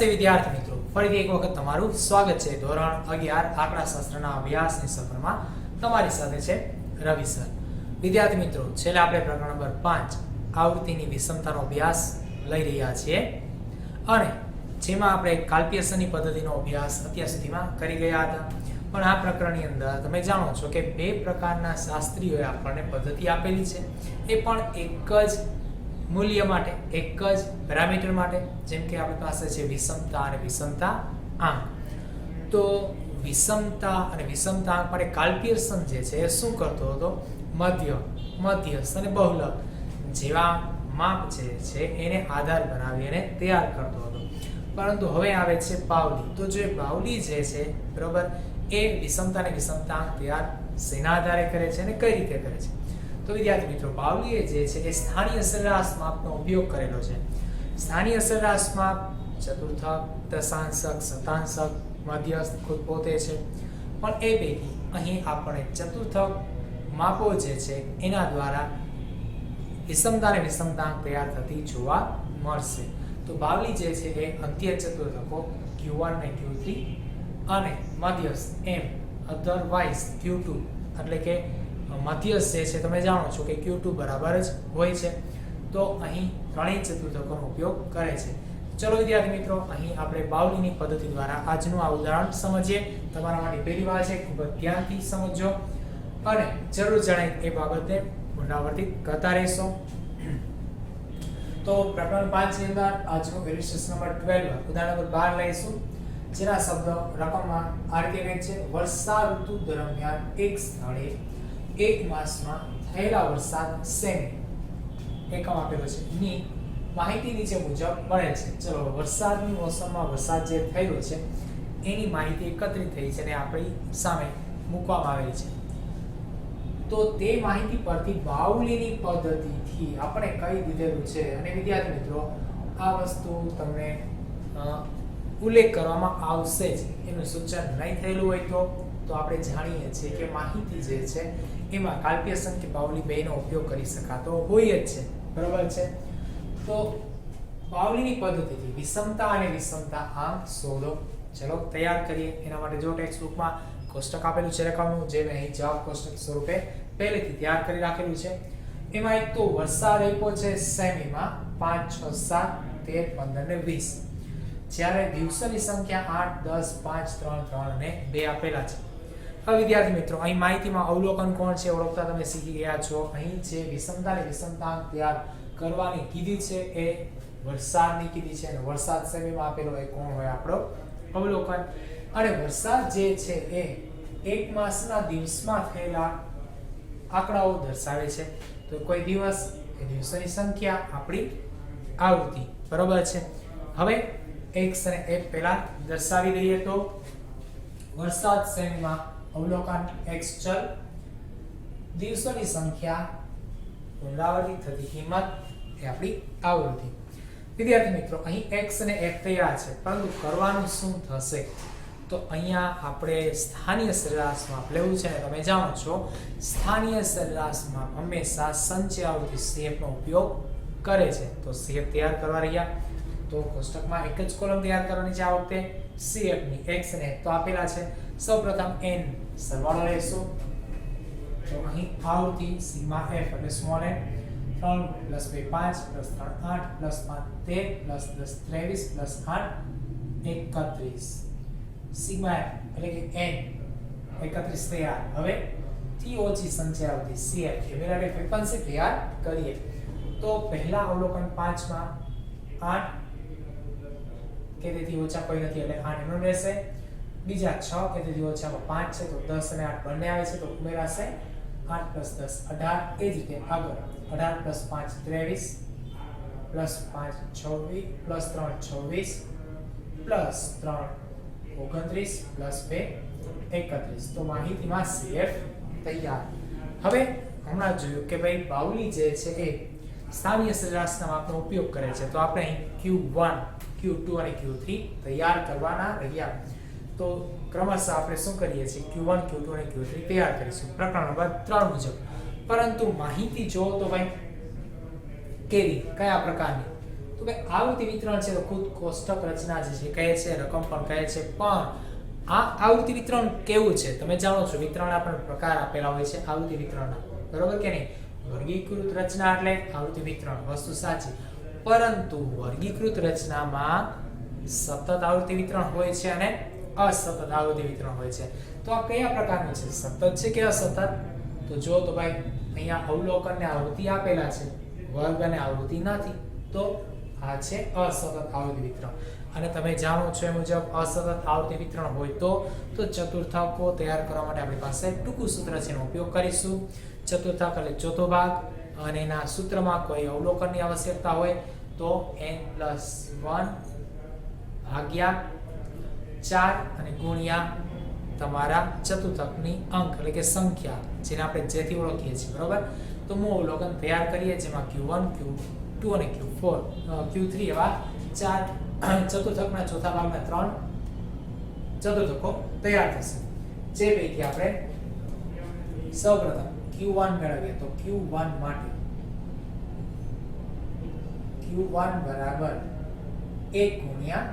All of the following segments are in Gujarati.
નમસ્તે વિદ્યાર્થી મિત્રો, ફરીથી એક વખત તમારું સ્વાગત છે ધોરણ 11 આંકડાશાસ્ત્રના અભ્યાસની સફરમાં. તમારી સાથે છે રવિ સર. વિદ્યાર્થી મિત્રો, છેલ્લે આપણે પ્રકરણ નંબર 5 આવૃત્તિની વિષમતાનો અભ્યાસ લઈ રહ્યા છીએ અને જેમાં આપણે કાલ્પ્યસની પદ્ધતિનો અભ્યાસ અત્યાર સુધીમાં કરી ગયા હતા. પણ આ પ્રકરણની અંદર તમે જાણો છો કે બે પ્રકારના શાસ્ત્રીઓએ આપણને પદ્ધતિ આપેલી છે, એ પણ એક જ મૂલ્ય માટે, એક જ પેરામીટર માટે. જેમ કે આપણી પાસે છે વિષમતા અને વિષમતા આંક. તો વિષમતા અને વિષમતા આંક માટે કાલ્પ્યસન જે છે એ શું કરતો હતો? મધ્યસ્થ અને બહુલક જેવા માપ જે છે એને આધાર બનાવી અને તૈયાર કરતો હતો. પરંતુ હવે આવે છે પાવલી. તો જે પાવલી જે છે, બરોબર, એ વિષમતા અને વિષમતા આંક તૈયાર શેના આધારે કરે છે અને કઈ રીતે કરે છે? તો વિદ્યાર્થી મિત્રો, પાવલીએ જે છે એ સ્થાનિય સરેરાશ માપનો ઉપયોગ કરેલો છે. સ્થાનિય સરેરાશ માપ ચતુર્થક, દશાંશક, શતાંશક, મધ્યસ્થ ખુદ પોતે છે. પણ એ પૈકી અહીં આપણે ચતુર્થક માપો જે છે એના દ્વારા વિષમતા અને વિષમતાંક તૈયાર થતી જોવા મળશે. તો બાવલી જે છે એ અંત્ય ચતુર્થકો Q1 અને Q3 અને મધ્યસ્થ એમ અધરવાઇઝ Q2, એટલે કે મધ્યસ્થ જે છે તમે જાણો છો કે Q2 બરાબર જ હોય છે. તો અહીં ત્રણેય ચતુર્થકોનો ઉપયોગ કરે છે. ચલો વિદ્યાર્થી મિત્રો, અહીં આપણે બાવલીની પદ્ધતિ દ્વારા આજનું આ ઉદાહરણ સમજીએ. તમારા માટે પહેલી વાર છે, ખૂબ જ ધ્યાનથી સમજો અને જરૂર જણાય એ બાબતે પુનરાવર્તિત કરતા રહેશો. તો પ્રકરણ 5 ની અંદર આજનું ઇલિસ્ટ્રેશન નંબર 12 ઉદાહરણ નંબર 12 લઈશું, જેના શબ્દ રકમમાં આ રીતે છે: વર્ષા ઋતુ દરમિયાન એક સ્થળે એક માસમાં થયેલા વરસાદ સેમી એકમ આપેલો છે ની માહિતી નીચે મુજબ મળે છે. ચલો, વરસાદની મોસમમાં વરસાદ જે થયો છે એની માહિતી એકત્રિત થઈ છે અને આપણી સામે મૂકવામાં આવેલી છે. તો તે માહિતી પરથી બાવલીની પદ્ધતિથી આપણે કહી દીધેલું છે. અને વિદ્યાર્થી મિત્રો, આ વસ્તુ તમને ઉલ્લેખ કરવામાં આવશે જ. એનું સૂચન નહીં થયેલું હોય તો આપણે જાણીએ છીએ કે માહિતી જે છે એમાં કાલ્પ્યસન કે બાવલી બેનો ઉપયોગ કરી શકાતો હોય જ છે, બરાબર છે. તો બાવલીની પદ્ધતિથી વિષમતા અને વિષમતા આંક શોધો. ચલો તૈયાર કરીએ. એના માટે જો ટેક્સ્ટ બુકમાં કોષ્ટક આપેલું છે રકમનું, જે મેં અહીં જવાબ કોષ્ટક સ્વરૂપે પહેલેથી તૈયાર કરી રાખેલું છે. એમાં એક તો વરસાદ આપ્યો છે સેમીમાં 5, 6, 7, 13, 15 ને 20. જ્યારે દિવસોની સંખ્યા 8, 10, 5, 3, 3 અને 2 આપેલા છે. હવે વિદ્યાર્થી મિત્રો, અહીં માહિતીમાં અવલોકન કોણ છે ઓળખતા તમે શીખી ગયા છો. અહીં જે વિષમતા અને વિષમતાંક તૈયાર કરવાની કીધી છે એ વરસાદની કીધી છે, અને વરસાદ સેમીમાં આપેલો એ કોણ હોય? આપણો અવલોકન. અને વરસાદ જે છે એ એક માસના દિવસમાં થયેલા આંકડાઓ દર્શાવે છે. તો કોઈ દિવસ, એ દિવસોની સંખ્યા, આપણી આવૃત્તિ, બરોબર છે. હવે x અને f પહેલા દર્શાવી દઈએ. તો વરસાદ સેમીમાં અવલોકન x ચલ, દિવસોની સંખ્યા, પુનરાવર્તિત થતી કિંમત એ આપણી આવૃત્તિ. વિદ્યાર્થી મિત્રો, અહીં x અને f તૈયાર છે, પરંતુ કરવાનું શું થશે? તો અહીંયા આપણે સ્થાનિય સરેરાશ માપ લેવું છે. અને તમે જાણો છો સ્થાનિય સરેરાશ માપ હંમેશા સંચય આવૃત્તિ CF નો ઉપયોગ કરે છે. તો CF તૈયાર કરવા રહ્યા તો કોષ્ટકમાં એક જ કોલમ તૈયાર કરવાની છે. આ વખતે CF ની x અને f તો આપેલા છે. સૌપ્રથમ n સરવાળો લેશું. તો અહીં આવૃત્તિ સિગ્મા f એટલે સ્મોલ n 3 + 2 5 + 3 8 + 5 13 + 10 23 + 8 31 સિગ્મા f એટલે કે n 31 તૈયાર. હવે થી ઓછી સંખ્યા આવૃત્તિ CF કેમેરા ફ્રીક્વન્સી તૈયાર કરીએ. તો પહેલા અવલોકન 5 માં 8 કે તેથી ઓછા કોઈ નથી એટલે 8 એમનો રહેશે. બીજા 6 કે તેથી ઓછામાં 5 છે તો 10 અને 8 બંને આવે છે તો ઉમેરાશે 8 + 10 18. એ જ રીતે આગળ 18 + 5 23 + 5 26 + 3 26 + 3 29 + 2 31. તો માહિતીમાં CF તૈયાર. હવે હમણાં જોયું કે ભાઈ બાવલી જે છે એ સ્થાનિય સરેરાશના માપનો ઉપયોગ કરે છે. તો આપણે અહીં Q1, Q2 અને Q3 તૈયાર કરવાના રહ્યા. તો ક્રમશઃ આપણે શું કરીએ છીએ? Q1, Q2 અને Q3 તૈયાર કરીશું પ્રકરણ નંબર 3 મુજબ. પરંતુ માહિતી જો તો ભાઈ કેવી, કયા પ્રકારની? તો ભાઈ આવૃત્તિ વિતરણ છે તો ખુદ કોષ્ટક રચના જે છે કહે છે, રકમ પણ કહે છે, પણ આ આવૃત્તિ વિતરણ કેવું છે તમે જાણો છો. વિતરણના પણ પ્રકાર આપેલા હોય છે આવૃત્તિ વિતરણના, બરોબર કે નહીં. વર્ગીકૃત રચના એટલે આવૃત્તિ વિતરણ, વસ્તુ સાચી, પરંતુ વર્ગીકૃત રચનામાં સતત આવૃત્તિ વિતરણ હોય છે અને અસતત આવૃત્તિ વિતરણ હોય છે. તો આ કયા પ્રકારનું છે, સતત છે કે અસતત? તો જો તો ભાઈ અહીંયા અવલોકન ને આવૃત્તિ આપેલા છે, વર્ગ અને આવૃત્તિ નથી, તો આ છે અસતત આવૃત્તિ વિતરણ. અને તમે જાણો છો એ મુજબ અસતત આવૃત્તિ વિતરણ હોય તો ચતુર્થકો તૈયાર કરવા માટે આપણી પાસે ટૂંકું સૂત્ર છે એનો ઉપયોગ કરીશું. ચતુર્થક એટલે ચોથો ભાગ, અને એના સૂત્રમાં કોઈ અવલોકનની આવશ્યકતા હોય તો n+1 ભાગ્યા 4 અને ગુણ્યા તમારા ચતુર્થકની અંક એટલે કે સંખ્યા, જેને આપણે જેથી ઓળખીએ છીએ, બરોબર. તો હું અવલોકન તૈયાર કરીએ, જેમાં Q1 Q2 અને Q4 Q3 એવા 4 ચતુર્થકના ચોથા ભાગના 3 ચતુર્થકો તૈયાર થશે. જે પૈકી આપણે સૌપ્રથમ Q1 મેળવીએ તો Q1 માટે Q1 બરાબર 1 ગુણ્યા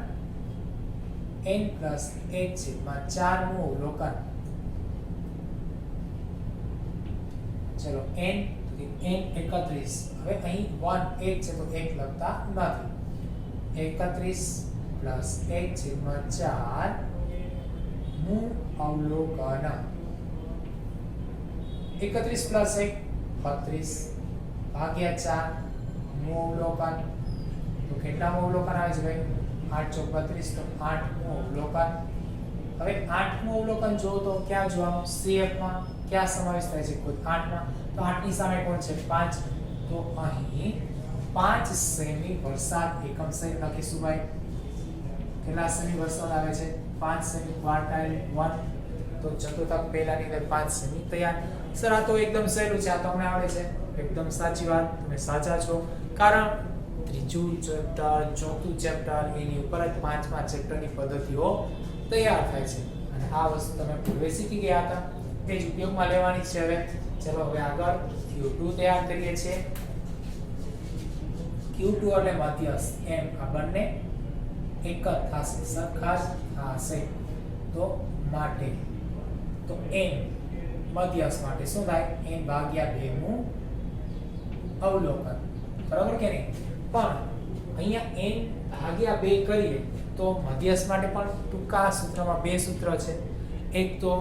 n+1/4 નું અવલોકન. ચલો n 31. હવે અહીં 1 છે તો 1 લખતા નથી. 31+1/4 નું અવલોકન. 31+1 32 ભાગ્યા 4 નું અવલોકન. તો કેટલાનું અવલોકન આવે છે ભાઈ? 8 × 32 તો 8 નું અવલોકન. હવે 8 નું અવલોકન જો તો ક્યાં જોવાનું? CF માં ક્યાં સમાવેશ થાય છે? ખુદ 8 માં. તો 8 ની સામે કોણ છે? 5. તો અહીં 5 સેમી વરસાદ એકમ સહિત લખીશું ભાઈ. કેટલા સેમી વરસાદ આવે છે? 5 સેમી. ક્વાર્ટાઇલ 1. તો ચતુર્થક પહેલાની અંદર 5 સેમી તૈયાર. સર આ તો એકદમ સહેલું છે, આ તમને આવડે છે. એકદમ સાચી વાત, તમે સાચા છો. કારણ ત્રીજું ચેપ્ટર, ચોથું ચેપ્ટર, એની ઉપર જ પાંચમા ચેપ્ટરની પદ્ધતિઓ તૈયાર થાય છે. અને આ વસ્તુ તમે પૂર્વે શીખી ગયા હતા, તે જ ઉપયોગમાં લેવાની છે હવે. ચલો હવે આગળ Q2 તૈયાર કરીએ છીએ. Q2 એટલે મધ્યસ્થ, એમ આ બંને એક જ થશે, સરખા જ થશે. તો માટે તો n મધ્યસ્થ માટે શું થાય? n/2 નું અવલોકન, બરાબર કે નહીં? પણ અહીંયા n/2 કરીએ તો મધ્યસ્થ માટે પણ ટૂંકા સૂત્રમાં બે સૂત્ર છે. એક તો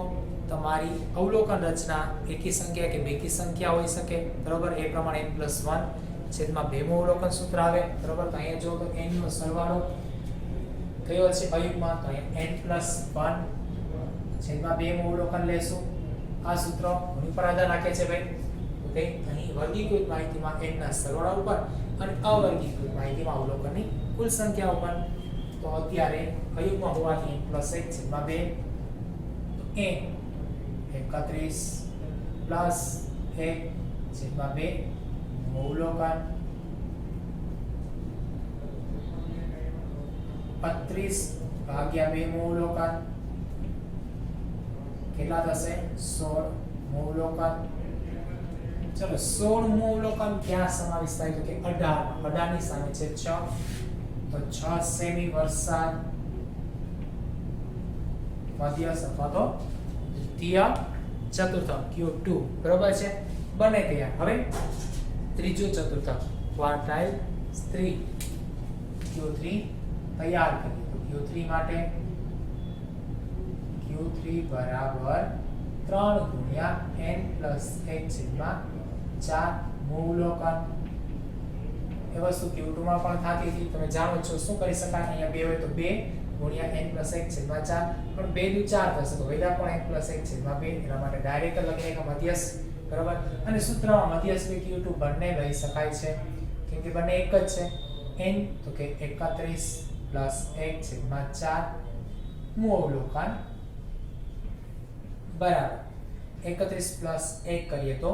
તમારી અવલોકન રચના એકી સંખ્યા કે બેકી સંખ્યા હોઈ શકે, બરાબર. એ પ્રમાણે n+1 છેદમાં 2 નું અવલોકન સૂત્ર આવે, બરાબર. તો અહીંયા જો તો n નો સરવાળો કયો છે અયુગ્મમાં? તો અહીંયા n+1 છેદમાં 2 નું અવલોકન લેશું. આ સૂત્ર કોની પર આધાર રાખે છે ભાઈ? તો અહીં વર્ગીકૃત માહિતીમાં n ના સરવાળા ઉપર અને અવર્ગીકૃત માહિતીમાં અવલોકનની કુલ સંખ્યા ઉપર. તો અત્યારે અયુગ્મ હોવાથી n+1 છેદમાં 2 તો n 31 પ્લસ 1 છેદમાં 2 નું અવલોકન. 32/2 નું અવલોકન. કેટલા થશે? 16 નું અવલોકન. ચલો 16 નું અવલોકન ક્યાં સમાવેશ થાય? તો કે 18 ની સામે છે 6, તો 6 સેમી વરસાદ મધ્યસ્થ અથવા તો દ્વિતીય ચતુર્થક Q2, બરોબર છે. બને તૈયાર. હવે ત્રીજું ચતુર્થક ક્વાર્ટાઇલ 3 Q3 તૈયાર કરીએ. તો Q3 માટે Q3 બરાબર 3 ગુણ્યા n+1/4 નું અવલોકન. એ વસ્તુ Q2 માં પણ થતી હતી, તમે જાણો છો. શું કરી શકાય? અહીંયા 2 હોય તો 2 ગુણ્યા n+1/4, પણ 2 નું 4 થશે તો વૈધા પણ n+1/2. એના માટે ડાયરેક્ટ લખીએ કે મધ્યસ્થ, બરાબર. અને સૂત્રમાં મધ્યસ્થ Q2 બંને લઈ શકાય છે, કેમ કે બંને એક જ છે. n તો કે 31+1/4 નું અવલોકન બરાબર 31+1 કરીએ તો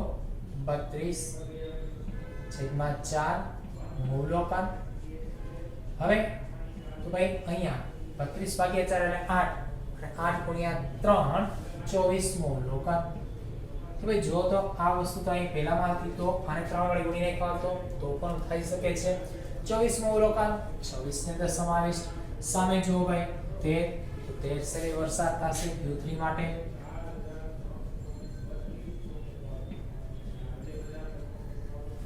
32/4 નું અવલોકન. હવે તો ભાઈ અહીંયા 32/4 એટલે 8 અને 8 ગુણ્યા 3 24 નું અવલોકન. તો ભાઈ જો તો આ વસ્તુ તો અહીં પહેલામાં હતી તો આને 3 વડે ગુણી નાખવા તો પણ થઈ શકે છે. 24મું અવલોકન 24 ની અંદર સમાવિષ્ટ સામે જુઓ ભાઈ 13 સેમી વરસાદ થશે Q3 માટે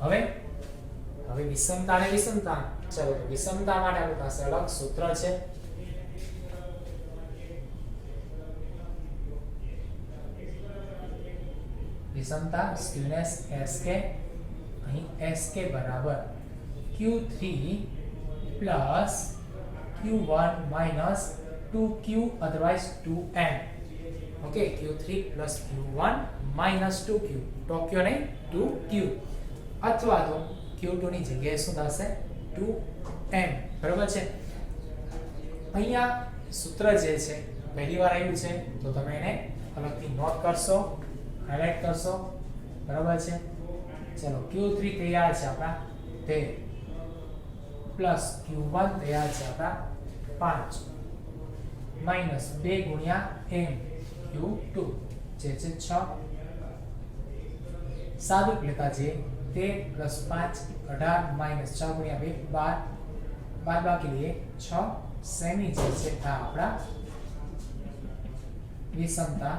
હવે વિષમતા અને વિષમતા ચલો તો વિષમતા માટે આપણી પાસે અલગ સૂત્ર છે વિષમતા સ્ક્યુનેસ Sk અહીં Sk બરાબર Q3 plus Q1 minus 2Q otherwise 2M okay Q3 plus Q1 minus 2Q Tokyo નહીં 2Q અથવા તો Q2 ની જગ્યાએ શું થશે 2M બરાબર છે અહીંયા સૂત્ર જે છે પહેલી વાર આવ્યું છે તો તમે એને અલગથી નોટ કરશો હાઇલાઇટ કરશો બરાબર છે ચલો Q3 તૈયાર છે આપણા 13 પ્લસ Q1 તૈયાર છે આપણા 5 માઈનસ 2 ગુણ્યા M Q2 જે છે 6 સાદું લેતા છે 13 પ્લસ 5 18 માઈનસ 6 ગુણ્યા 2 12 બાકી લઈએ 6 સેમી જે છે આ આપણા વિષમતા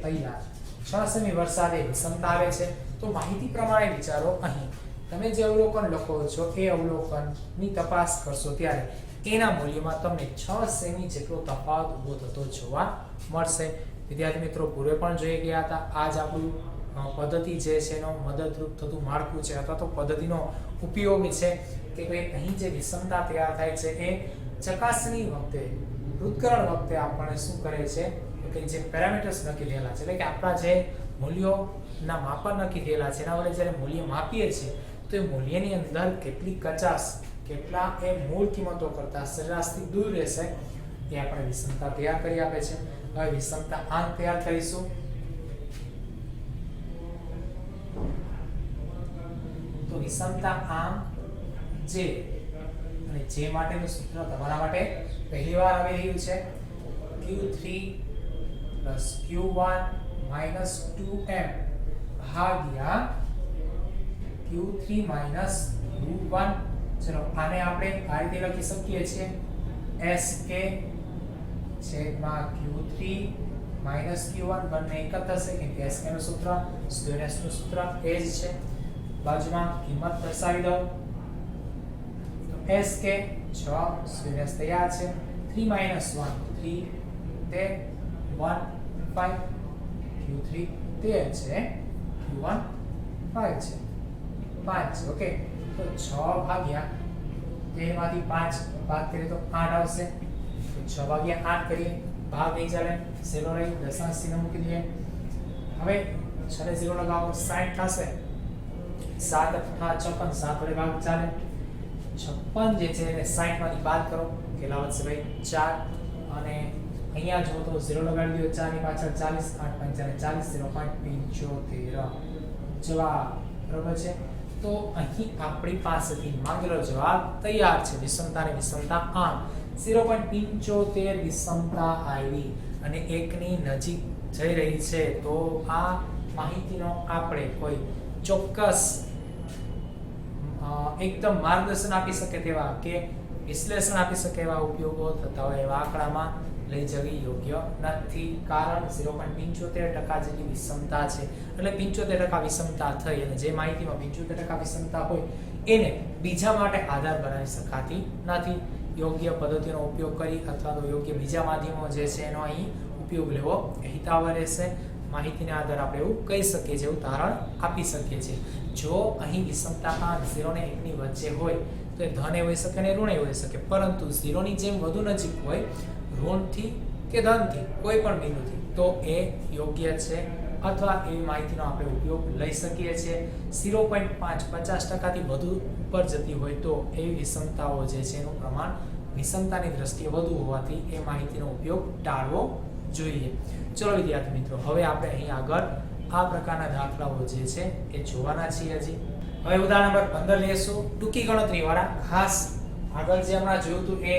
તૈયાર 6 સેમી વરસાદે વિષમતા આવે છે તો માહિતી પ્રમાણે વિચારો અહીં તમે જે અવલોકન લખો છો એ અવલોકનની તપાસ કરશો ત્યારે એના મૂલ્યમાં તમને 6 સેમી જેટલો તફાવત ઊભો થતો જોવા મળશે વિદ્યાર્થી મિત્રો પૂર્વે પણ જોઈ ગયા હતા આજ આપણું પદ્ધતિ જે છે એનો મદદરૂપ થતું માળખું છે અથવા તો પદ્ધતિનો ઉપયોગ છે કે ભાઈ અહીં જે વિષમતા તૈયાર થાય છે એ ચકાસણી વખતે પૃથ્કરણ વખતે આપણને શું કરે છે કે જે પેરામીટર્સ નક્કી થયેલા છે એટલે કે આપણા જે મૂલ્યોના માપન નક્કી થયેલા છે એના વડે જ્યારે મૂલ્ય માપીએ છીએ તો એ મૂલ્યની અંદર કેટલી કચાસ કેટલા એ મૂળ કિંમતો કરતા સરેરાશથી દૂર રહેશે એ આપણે વિષમતા તૈયાર કરી આપે છે હવે વિષમતા આંક તૈયાર કરીશું તો વિષમતા આંક જે અને જે માટેનું સૂત્ર તમારા માટે પહેલી વાર આવી રહ્યું છે Q3 plus Q1 minus 2M ભાગ્યા Q3 minus Q1 ચલો આને આપણે આ રીતે લખી શકીએ છીએ Sk છેદમાં Q3 minus Q1 બંને એક જ થશે કેમ કે Sk નું સૂત્ર સ્ક્વેરનેસ નું સૂત્ર એ જ છે બાજુમાં કિંમત દર્શાવી દો Sk 6 સ્ક્વેરનેસ તૈયાર છે 3 minus 1 3 તે 1 5 Q3 13 છે Q1 5 છે 5 ઓકે તો 6 ભાગ્યા 13 માંથી 5 ભાગ કરીએ તો 8 આવશે તો 6 ભાગ્યા 8 કરીએ ભાગ નહીં ચાલે 0 રહી દશાંશ ચિહ્ન મૂકી દઈએ હવે 6 ને 0 લગાવો 60 થશે 7 56 7 વડે ભાગ ચાલે 56 જે છે એને 60 માંથી બાદ કરો કેટલા વધશે ભાઈ 4 અને અહીંયા જો તો 0 લગાડી દો 4 ની પાછળ 40 8 5 40 0.75 જવાબ બરાબર છે તો અહીં આપણી પાસેથી માંગેલો જવાબ તૈયાર છે વિષમતા અને વિષમતા આંક 0.75 વિષમતા આવી અને 1 ની નજીક જઈ રહી છે તો આ માહિતીનો આપણે કોઈ ચોક્કસ એકદમ માર્ગદર્શન આપી શકે તેવા કે વિશ્લેષણ આપી શકે એવા ઉપયોગો થતા હોય એવા આંકડામાં લઈ જવી યોગ્ય નથી કારણ 0.75% જેટલી વિષમતા છે એટલે 75% વિષમતા થઈ અને જે માહિતીમાં 75% વિષમતા હોય એને બીજા માટે આધાર બનાવી શકાતી નથી યોગ્ય પદ્ધતિનો ઉપયોગ કરી અથવા તો યોગ્ય બીજા માધ્યમો જે છે એનો અહીં ઉપયોગ લેવો હિતાવહ રહેશે માહિતીને આધાર આપણે એવું કહી શકીએ છીએ એવું તારણ આપી શકીએ છીએ જો અહીં વિષમતા 0 ને 1 ની વચ્ચે હોય તો એ ધન હોઈ શકે અને ઋણ હોઈ શકે પરંતુ 0 ની જેમ વધુ નજીક હોય ઋણથી કે ધનથી કોઈ પણ બિંદુથી તો એ યોગ્ય છે અથવા એવી માહિતીનો આપણે ઉપયોગ લઈ શકીએ છીએ 0.5 થી વધુ ઉપર જતી હોય તો એવી વિષમતાઓ જે છે એનું પ્રમાણ વિષમતાની દ્રષ્ટિએ વધુ હોવાથી એ માહિતીનો ઉપયોગ ટાળવો જોઈએ ચલો વિદ્યાર્થી મિત્રો હવે આપણે અહીં આગળ આ પ્રકારના દાખલાઓ જે છે એ જોવાના છીએ હજી હવે ઉદાહરણ નંબર 15 લેશું ટૂંકી ગણતરી વાળા ખાસ આગળ જે હમણાં જોયું હતું એ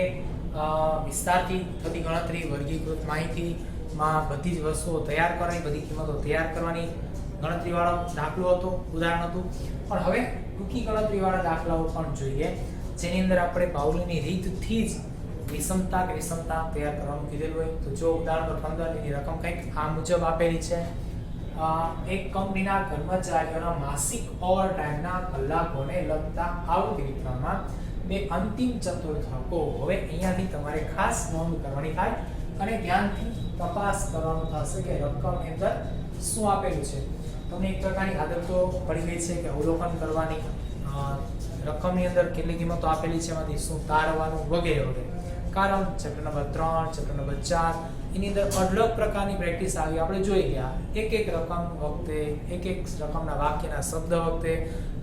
વિસ્તારથી થતી ગણતરી વર્ગીકૃત માહિતીમાં બધી જ વસ્તુઓ તૈયાર કરવાની બધી કિંમતો તૈયાર કરવાની ગણતરી વાળો દાખલો હતો ઉદાહરણ હતું પણ હવે ટૂંકી ગણતરી વાળા દાખલાઓ પણ જોઈએ જેની અંદર આપણે પાઉલીની રીતથી જ વિષમતા કે વિષમતા તૈયાર કરવાનું કીધેલું હોય. તો જો ઉદાહરણ પર 15 ની રકમ કંઈક આ મુજબ આપેલી છે. એક કંપનીના કર્મચારીઓના માસિક ઓવરટાઈમના કલાકોને લગતા આવૃત્તિ વિતરણમાં બે અંતિમ ચતુર્થકો. હવે અહીંયાથી તમારે ખાસ નોંધ કરવાની થાય અને ધ્યાનથી તપાસ કરવાનું થશે કે રકમની અંદર શું આપેલું છે. તમને એક પ્રકારની આદત તો પડી ગઈ છે કે અવલોકન કરવાની, રકમની અંદર કેટલી કિંમતો આપેલી છે એમાંથી શું તારવાનું વગેરે વગેરે. કારણ ચેપ્ટર નંબર 3, ચેપ્ટર નંબર 4 એની અંદર અઢળક પ્રકારની પ્રેક્ટિસ આવી. આપણે જોઈ ગયા એક રકમ વખતે, એક રકમના વાક્યના શબ્દ વખતે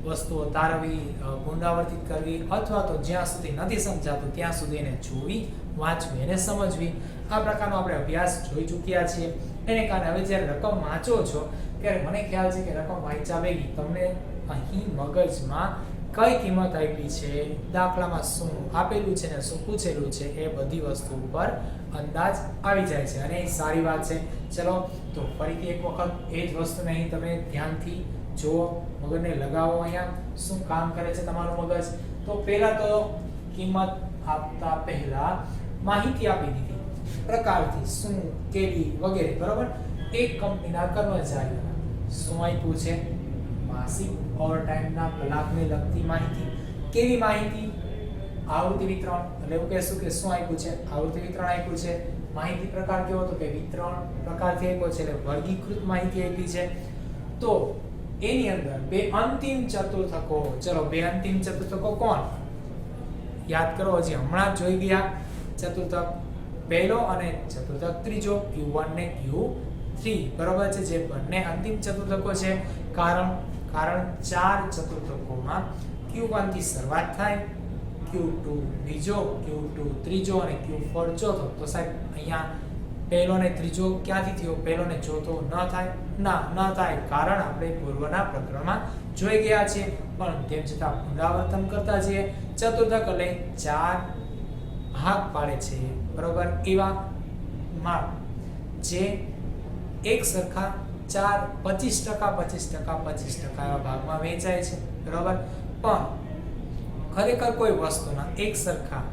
વસ્તુઓ તારવી, પુનરાવર્તિત કરવી, અથવા તો જ્યાં સુધી નથી સમજાતું ત્યાં સુધી એને જોવી, વાંચવી અને સમજવી. આ પ્રકારનો આપણે અભ્યાસ જોઈ ચૂક્યા છીએ. એને કારણે હવે જ્યારે રકમ વાંચો છો ત્યારે મને ખ્યાલ છે કે રકમ વાંચ્યા ભેગી તમને અહીં મગજમાં કઈ કિંમત આપી છે, દાખલામાં શું આપેલું છે ને શું પૂછેલું છે, એ બધી વસ્તુ ઉપર અંદાજ આવી જાય છે અને એ સારી વાત છે. ચલો તો ફરીથી એક વખત એ જ વસ્તુને અહીં તમે ધ્યાનથી જુઓ, મગજને લગાવો. અહીંયા શું કામ કરે છે તમારું મગજ. તો પહેલા તો કિંમત આપતા પહેલા માહિતી આપી દીધી, પ્રકારથી શું, કેવી વગેરે, બરાબર. એક કંપનીના કર્મચારીઓના શું આપ્યું છે, માસિક ઓવરટાઈમના કલાકને લગતી માહિતી. કેવી માહિતી, આવૃત્તિ વિતરણ. એટલે એવું કહેશું કે શું આપ્યું છે, આવૃત્તિ વિતરણ આપ્યું છે. માહિતી પ્રકાર કેવો હતો કે વિતરણ પ્રકારથી આપ્યો છે, એટલે વર્ગીકૃત માહિતી આપી છે. તો એની અંદર બે અંતિમ ચતુર્થકો. ચલો બે અંતિમ ચતુર્થકો કોણ યાદ કરો, હજી હમણાં જ જોઈ ગયા. ચતુર્થક પહેલો અને ચતુર્થક ત્રીજો, Q1 ને Q3, બરોબર છે. જે બંને અંતિમ ચતુર્થકો છે. કારણ 4 ચતુર્થકોમાં Q1 થી શરૂઆત થાય, Q2 બીજો, Q2 ત્રીજો અને Q4 ચોથો. તો સાહેબ અહીંયા પહેલો ને ત્રીજો ક્યાંથી થયો, પહેલો ને ચોથો ન થાય? ન થાય, કારણ આપણે પૂર્વના પ્રકરણમાં જોઈ ગયા છીએ. પણ તેમ છતાં પુનરાવર્તન કરતા જઈએ. ચતુર્થક એટલે 4 ભાગ પાડે છે, બરોબર. એવા માપ જે એક સરખા 4 25% એવા ભાગમાં વહેંચાય છે, બરોબર. પણ ખરેખર કોઈ વસ્તુના એક સરખા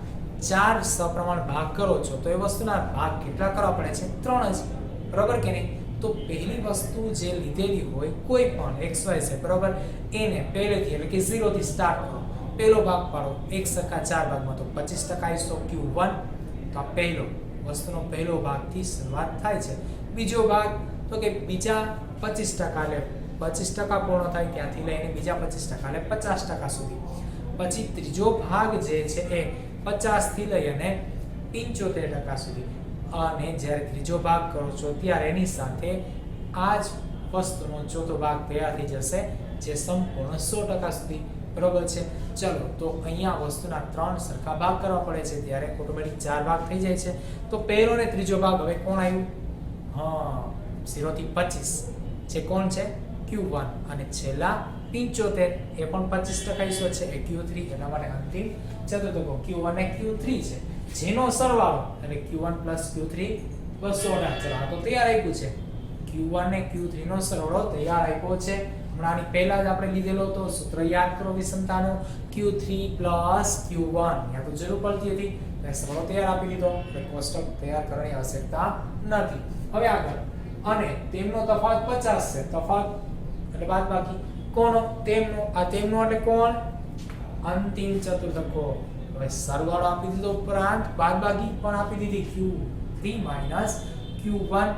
4 સપ્રમાણ ભાગ કરો છો તો એ વસ્તુના ભાગ કેટલા કરવા પડે છે? 3 જ, બરોબર કે નહીં? તો પહેલી વસ્તુ જે લીધેલી હોય કોઈ પણ XY છે, બરોબર, એને પહેલેથી એટલે કે 0 થી સ્ટાર્ટ કરો. પહેલો ભાગ પાડો એક સરખા 4 ભાગમાં, તો 25% આવીશો Q1. તો આ પહેલો વસ્તુનો પહેલો ભાગથી શરૂઆત થાય છે. બીજો ભાગ તો કે બીજા 25% એટલે 25% પૂર્ણ થાય ત્યાંથી લઈને બીજા 25% એટલે 50% સુધી. પછી ત્રીજો ભાગ જે છે એ 50 થી લઈ અને 75% સુધી. અને જ્યારે ત્રીજો ભાગ કરો છો ત્યારે એની સાથે આ જ વસ્તુનો ચોથો ભાગ તૈયાર થઈ જશે, જે સંપૂર્ણ 100% સુધી, બરોબર છે. ચલો તો અહીંયા વસ્તુના 3 સરખા ભાગ કરવા પડે છે, ત્યારે ઓટોમેટિક 4 ભાગ થઈ જાય છે. તો પહેલો ને ત્રીજો ભાગ હવે કોણ આવ્યું? 0 થી 25 જે કોણ છે? Q1. અને છેલ્લા 75 એ પણ 25% હિસ્સો છે, એ Q3. એના માટે અંતિમ ચતુર્થકો Q1 અને Q3 છે, જેનો સરવાળો એટલે Q1 Q3 218. ચલો આ તો તૈયાર આપ્યું છે. Q1 અને Q3 નો સરવાળો તૈયાર આપ્યો છે. હમણાંની પહેલા જ આપણે લીધેલો તો સૂત્ર યાદ કરો વિષમતાનો, Q3 Q1. ત્યાં તો જરૂર પડતી હતી, એટલે સરવાળો તૈયાર આપી દીધો, એટલે કોષ્ટક તૈયાર કરવાની આવશ્યકતા નથી. હવે આગળ, અને તેમનો તફાવત 50 છે. તફાવત એટલે બાદબાકી કોનો? તેમનો. આ તેમનો એટલે કોણ? અંતિમ ચતુર્થકો. હવે સરવાળો આપી દીધો, ઉપરાંત બાદબાકી પણ આપી દીધી, Q3 Q1.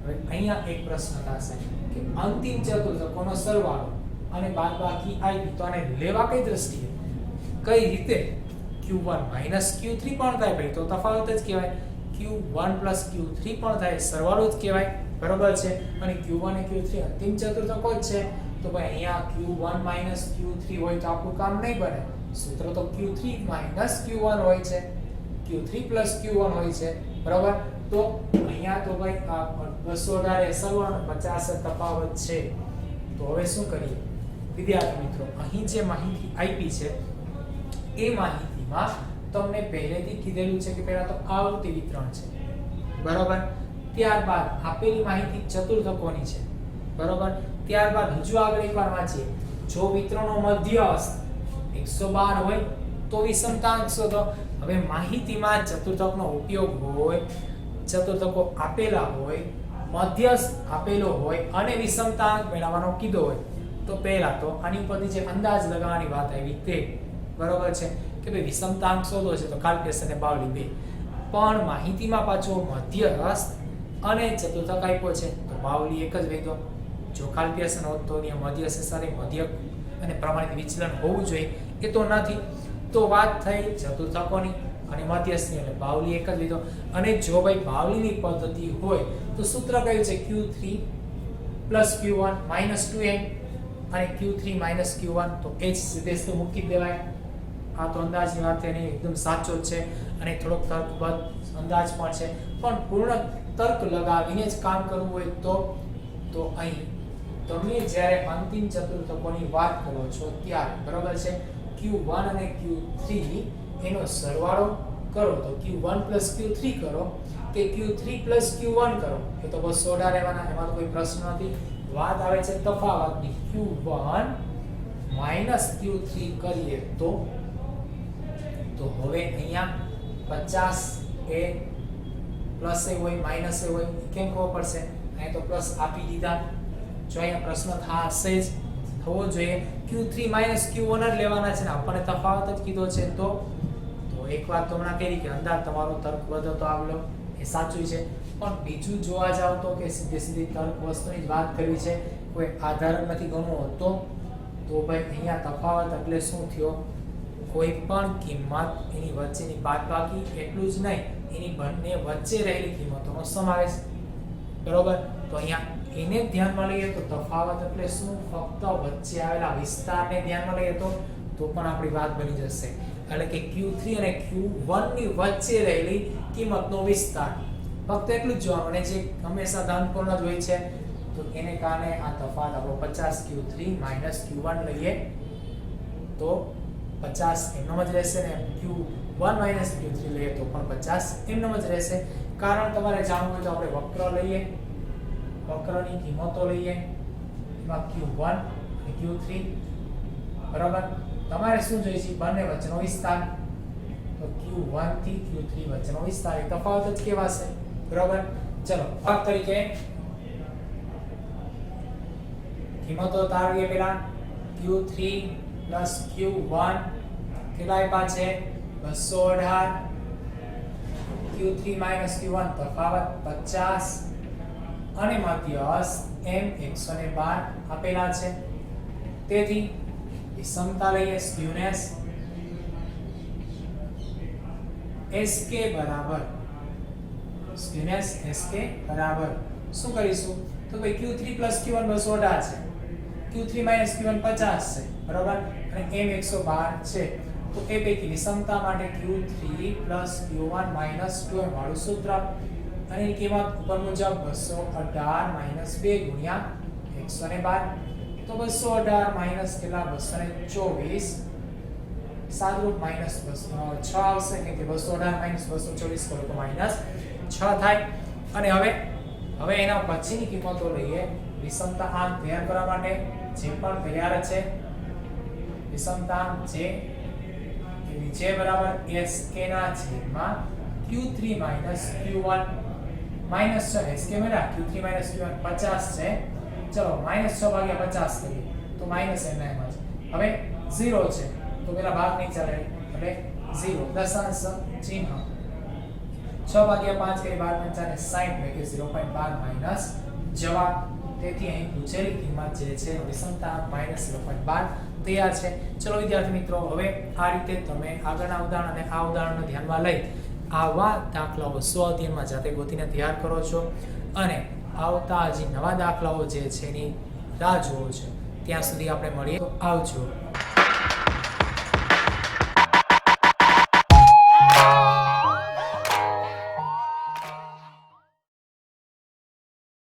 હવે અહીંયા એક પ્રશ્ન થશે કે અંતિમ ચતુર્થકોનો સરવાળો અને બાદબાકી આપી, તો આને લેવા કઈ દ્રષ્ટિએ, કઈ રીતે? Q1 Q3 પણ થાય ભાઈ, તો તફાવત જ કહેવાય. Q1 Q3 પણ થાય, સરવાળો જ કહેવાય, બરોબર છે. અને Q1 અને Q3 અંતિમ ચતુર્થકો જ છે. તો ભાઈ અહીંયા Q1 Q3 હોય તો આપણું કામ નહીં બને. સૂત્ર તો Q3 Q1 હોય છે, Q3 Q1 હોય છે, બરાબર. તો અહીંયા તો ભાઈ આ 218 સરવાળો 50 તફાવત છે. તો હવે શું કરીએ વિદ્યાર્થી મિત્રો? અહીં જે માહિતી આપી છે એ માહિતીમાં તમને પહેલેથી કીધેલું છે કે પહેલા તો આવૃત્તિ વિતરણ છે, બરાબર. ત્યારબાદ આપેલી માહિતી ચતુર્થકોની છે, બરાબર. ત્યારબાદ હજુ આગળ એકવાર વાંચીએ. જો વિતરણનો મધ્યસ્થ 112 હોય તો વિષમતાંક શોધો. હવે માહિતીમાં ચતુર્થકનો ઉપયોગ હોય, ચતુર્થકો આપેલા હોય, મધ્યસ્થ આપેલો હોય અને વિષમતાંક મેળવવાનો કીધો હોય તો પહેલા તો આની ઉપરથી જે અંદાજ લગાવવાની વાત આવી તે બરોબર છે કે ભાઈ વિષમતાંક શોધો છે તો કાલ્પનિક અને બાવલી બે. પણ માહિતીમાં પાછો મધ્યસ્થ અને ચતુર્થક આપ્યો છે તો બાવલી એક જ વેધો. જો કાલ્પનિક હોત તો મધ્યસ્થ સાથે મધ્યક અને પ્રમાણિત વિચલન હોવું જોઈએ, એ તો નથી. તો વાત થઈ ચતુર્થકોની અને મધ્યસ્થની એટલે બાવલી એક જ લીધો. અને જો ભાઈ બાવલીની પદ્ધતિ હોય તો સૂત્ર કયું છે Q3 Q1 2n અને Q3 Q1 તો એ જ સીધે તો મૂકી દેવાય. આ તો અંદાજની વાત એની એકદમ સાચો જ છે અને થોડોક તર્કબદ્ધ અંદાજ પણ છે, પણ પૂર્ણ તર્ક લગાવીને જ કામ કરવું હોય તો અહીં તમે જ્યારે અંતિમ ચતુર્થકોની વાત કરો છો ત્યારે બરોબર છે Q1 અને Q3 એનો સરવાળો કરો તો Q1 Q3 કરો કે Q3 Q1 કરો એ તો બસ 16 રહેવાના, એમાં તો કોઈ પ્રશ્ન નથી. વાત આવે છે તફાવતની. Q1 Q3 કરીએ તો હવે અહીંયા 50 એ પ્લસ એ હોય માઈનસ એ હોય કેમ ખબર પડશે? અહીં તો પ્લસ આપી દીધા. જો અહીંયા પ્રશ્ન થશે જ થવો જોઈએ Q3 Q1 જ લેવાના છે ને આપણને તફાવત જ કીધો છે તો એક વાત તો હમણાં કરી કે અંદાજ તમારો તર્કબદ્ધ તો આવલો એ સાચું છે, પણ બીજું જોવા જાવ તો કે સીધી તર્ક વસ્તુની જ વાત કરવી છે, કોઈ આધાર નથી ગણવો તો ભાઈ અહીંયા તફાવત એટલે શું થયો? કોઈ પણ કિંમત એની વચ્ચેની બાદબાકી, એટલું જ નહીં એની બંને વચ્ચે રહેલી કિંમતોનો સમાવેશ. બરોબર, તો અહીંયા એને ધ્યાનમાં લઈએ તો તફાવત એટલે શું? ફક્ત વચ્ચે આવેલા વિસ્તારને ધ્યાનમાં લઈએ તો પણ આપણી વાત બની જશે. એટલે કે Q3 અને Q1 ની વચ્ચે રહેલી કિંમતનો વિસ્તાર, ફક્ત એટલું જ જોવાનું. અને જે હંમેશા ધનપૂર્ણ જ હોય છે તો એને કારણે આ તફાવત આપણો 50 Q3 Q1 લઈએ તો 50 એમનો જ રહેશે ને Q1 Q3 લઈએ તો પણ 50 એમનો જ રહેશે. કારણ તમારે જાણવું હોય તો આપણે વક્ર લઈએ, વક્રની કિંમતો લઈએ, એમાં Q1 અને Q3 બરાબર. તમારે શું જોઈએ છે? બંને વચ્ચેનો વિસ્તાર. તો Q1 થી Q3 વચ્ચેનો વિસ્તાર એ તફાવત જ કહેવાશે. બરાબર, ચલો ભાગ તરીકે કિંમતો તારવીએ. પેલા Q3 Q1 કેટલા આપ્યા છે? 218. Q3 Q1 તફાવત 50 અને મધ્યસ્થ M 112 આપેલા છે. તેથી વિષમતા લઈએ સ્ક્યુનેસ SK બરાબર શું કરીશું? તો ભાઈ Q3 Q1 218 છે, Q3 Q1 50 છે બરાબર, અને M 112 છે. તો એ પૈકી વિષમતા માટે Q3 Q1 2M વાળું સૂત્ર અને એની કિંમત ઉપર મુજબ 218 2 ગુણ્યા 112. તો 218 માઈનસ કેટલા? 224. સાદરૂપ માઈનસ 6 આવશે કે 218 માઈનસ 224 કરો તો માઈનસ 6 થાય. અને હવે એના પછીની કિંમતો લઈએ. વિષમતા આંક તૈયાર કરવા માટે જે પણ તૈયાર છે વિષમતા જે બરાબર SK ના છેદમાં Q3 Q1 માઈનસ 6 SK મેળા Q3 Q1 50 છે. ચલો -6 ભાગ્યા 50 કરીએ તો માઈનસ એના એમ જ. હવે 0 છે તો પેલા ભાગ નહીં ચાલે એટલે 0 દશાંશ ચિહ્ન. 6 ભાગ્યા 5 કરી 12 ને 60 એટલે 0.12 માઈનસ જવાબ. તેથી અહીં પૂછેલી કિંમત જે છે વિષમતા -0.12 તૈયાર છે. ચલો વિદ્યાર્થી મિત્રો, હવે આ રીતે તમે આગળના ઉદાહરણ અને આ ઉદાહરણને ધ્યાનમાં લઈ આવા દાખલાઓ સ્વ-અધ્યયનમાં જાતે ગોતીને તૈયાર કરો છો અને આવતા હજી નવા દાખલાઓ જે છે એની રાહ જોવો છો. ત્યાં સુધી આપણે મળીએ તો આવજો.